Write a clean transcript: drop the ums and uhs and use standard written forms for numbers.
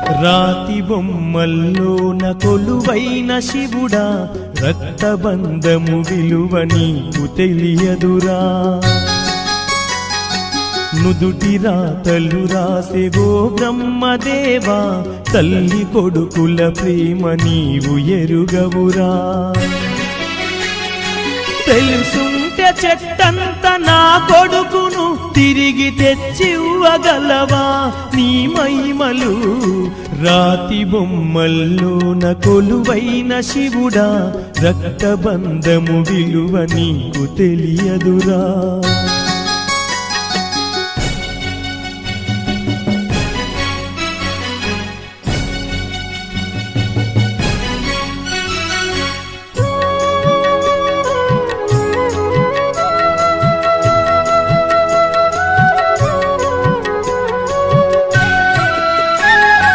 రాతి బొమ్మల్లోన కొలువైన శివుడా, రక్తబంధము విలువ నీకు తెలియదురా. నుదుటి రాతలు రాసెవో బ్రహ్మదేవా, తల్లి కొడుకుల ప్రేమ నీవు ఎరుగవురా. తెలుసుంటే చెట్టంత నా కొడుకును తిరిగి తెచ్చివ్వగలవా నీ మహిమలు. రాతి బొమ్మల్లోన కొలువైన శివుడా, రక్తబంధము విలువ నీకు తెలియదురా.